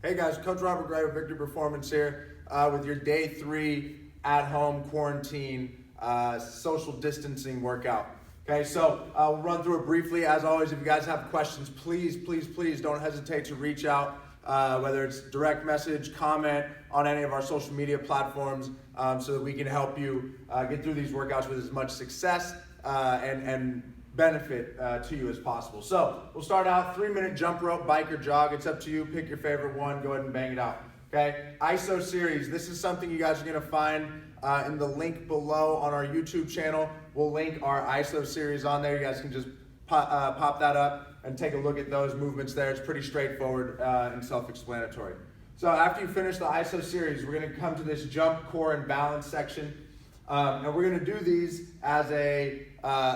Hey guys, Coach Robert Gray with Victory Performance here with your day 3 at-home quarantine social distancing workout. Okay, so we'll run through it briefly. As always, if you guys have questions, please don't hesitate to reach out, whether it's direct message, comment on any of our social media platforms, so that we can help you get through these workouts with as much success and benefit to you as possible. So we'll start out 3-minute jump rope, bike or jog. It's up to you. Pick your favorite one. Go ahead and bang it out. Okay. ISO series. This is something you guys are going to find in the link below on our YouTube channel. We'll link our ISO series on there. You guys can just pop that up and take a look at those movements there. It's pretty straightforward and self-explanatory. So after you finish the ISO series, we're going to come to this jump, core, and balance section. And we're going to do these as a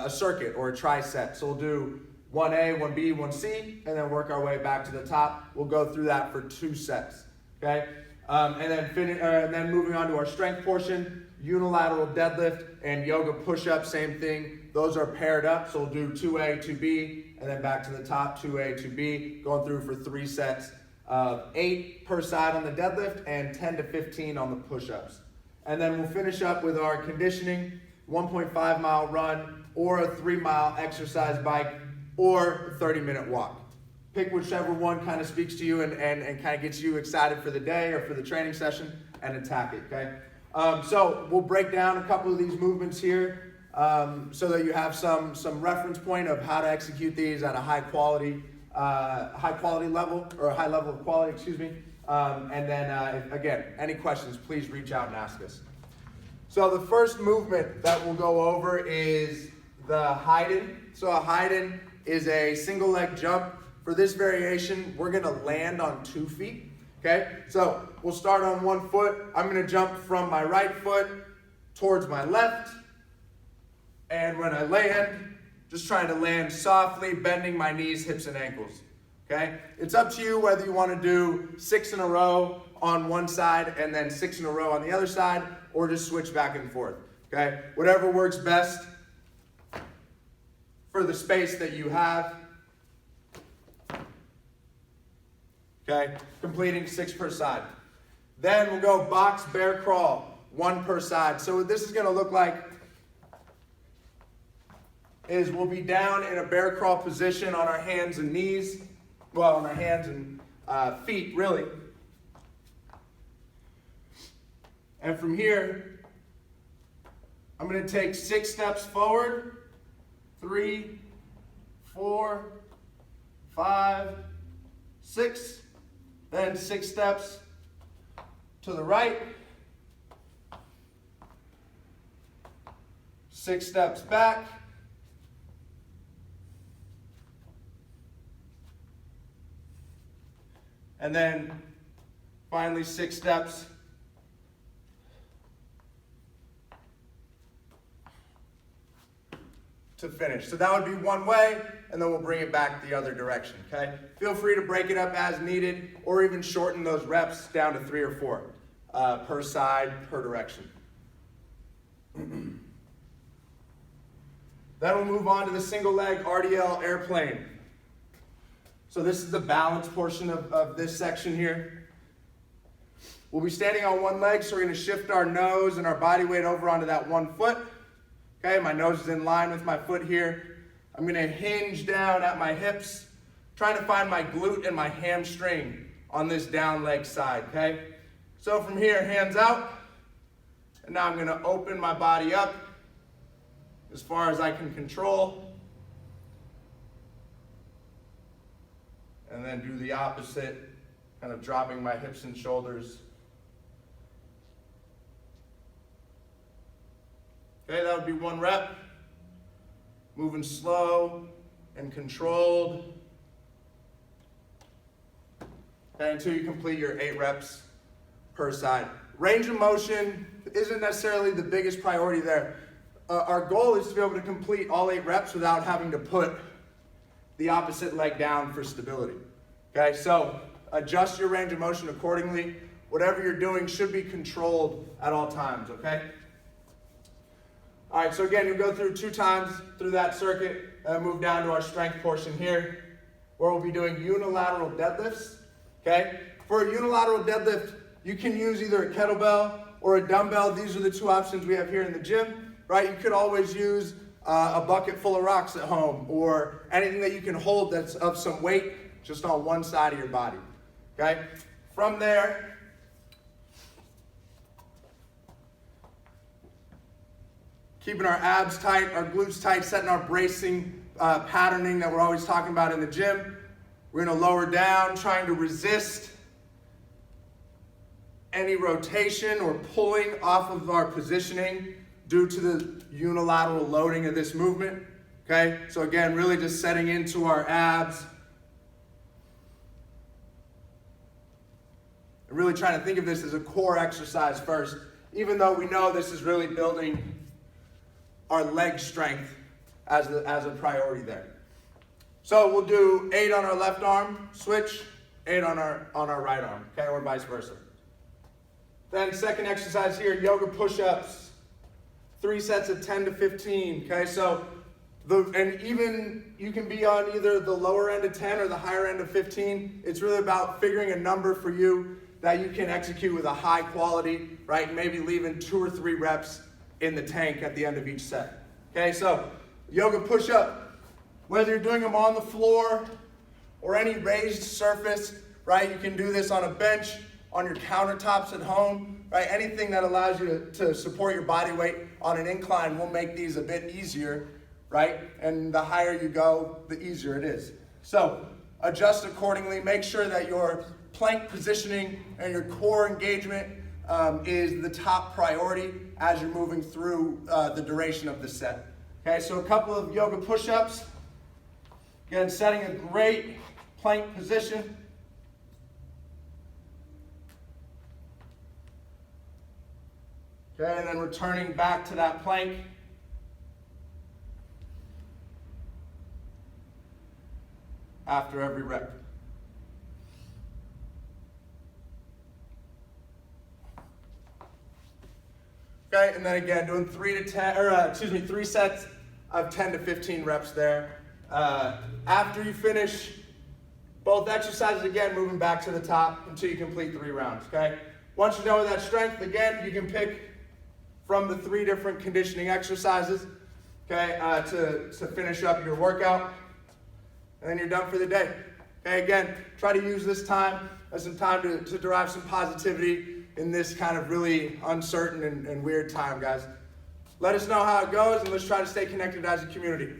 circuit or a tri-set. So we'll do 1A, 1B, 1C, and then work our way back to the top. We'll go through that for 2 sets. Okay, and then moving on to our strength portion, unilateral deadlift and yoga push-up, same thing. Those are paired up, so we'll do 2A, 2B, and then back to the top, 2A, 2B, going through for 3 sets of 8 per side on the deadlift and 10 to 15 on the push-ups. And then we'll finish up with our conditioning, 1.5-mile run, or a 3-mile exercise bike, or a 30-minute walk. Pick whichever one kind of speaks to you and kind of gets you excited for the day or for the training session, and attack it, okay? So we'll break down a couple of these movements here so that you have some reference point of how to execute these at a high quality level, or a high level of quality, excuse me. And then, again, any questions, please reach out and ask us. So the first movement that we'll go over is the hide-in. So a hide-in is a single leg jump. For this variation, we're gonna land on 2 feet, okay? So we'll start on 1 foot. I'm gonna jump from my right foot towards my left. And when I land, just trying to land softly, bending my knees, hips, and ankles. Okay, it's up to you whether you want to do 6 in a row on one side and then 6 in a row on the other side, or just switch back and forth. Okay, whatever works best for the space that you have. Okay, completing 6 per side. Then we'll go box, bear crawl, 1 per side. So what this is going to look like is we'll be down in a bear crawl position on our hands and knees. Well, on our hands and feet, really. And from here, I'm going to take 6 steps forward, 3, 4, 5, 6, then 6 steps to the right, 6 steps back, and then finally 6 steps to finish. So that would be one way, and then we'll bring it back the other direction, okay? Feel free to break it up as needed, or even shorten those reps down to 3 or 4 per side, per direction. Then we'll move on to the single leg RDL airplane. So this is the balance portion of this section here. We'll be standing on one leg, so we're going to shift our nose and our body weight over onto that 1 foot. Okay, my nose is in line with my foot here. I'm going to hinge down at my hips, trying to find my glute and my hamstring on this down leg side, okay? So from here, hands out, and now I'm going to open my body up as far as I can control. And then do the opposite, kind of dropping my hips and shoulders. Okay, that would be 1 rep. Moving slow and controlled. Okay, until you complete your 8 reps per side. Range of motion isn't necessarily the biggest priority there. Our goal is to be able to complete all 8 reps without having to put the opposite leg down for stability. Okay, so adjust your range of motion accordingly. Whatever you're doing should be controlled at all times, okay? All right, so again, you'll go through 2 times through that circuit and move down to our strength portion here, where we'll be doing unilateral deadlifts, okay? For a unilateral deadlift, you can use either a kettlebell or a dumbbell. These are the two options we have here in the gym, right? You could always use a bucket full of rocks at home, or anything that you can hold that's of some weight just on one side of your body, okay? From there, keeping our abs tight, our glutes tight, setting our bracing patterning that we're always talking about in the gym. We're gonna lower down, trying to resist any rotation or pulling off of our positioning due to the unilateral loading of this movement, okay? So again, really just setting into our abs. And really trying to think of this as a core exercise first, even though we know this is really building our leg strength as a priority there. So we'll do 8 on our left arm, switch, 8 on our right arm, okay, or vice versa. Then second exercise here, yoga push-ups. 3 sets of 10 to 15, okay? So, and even you can be on either the lower end of 10 or the higher end of 15. It's really about figuring a number for you that you can execute with a high quality, right? Maybe leaving 2 or 3 reps in the tank at the end of each set. Okay, so yoga push-up, whether you're doing them on the floor or any raised surface, right? You can do this on a bench, on your countertops at home, right? Anything that allows you to support your body weight on an incline will make these a bit easier, right? And the higher you go, the easier it is. So adjust accordingly. Make sure that your plank positioning and your core engagement is the top priority as you're moving through the duration of the set. Okay, so a couple of yoga push-ups. Again, setting a great plank position. Okay, and then returning back to that plank. After every rep. Okay, and then again, doing 3 sets of 10 to 15 reps there. After you finish both exercises, again, moving back to the top until you complete 3 rounds, okay? Once you're done with that strength, again, you can pick from the 3 different conditioning exercises, okay, to finish up your workout, and then you're done for the day. Okay, again, try to use this time as some time to derive some positivity in this kind of really uncertain and weird time, guys. Let us know how it goes, and let's try to stay connected as a community.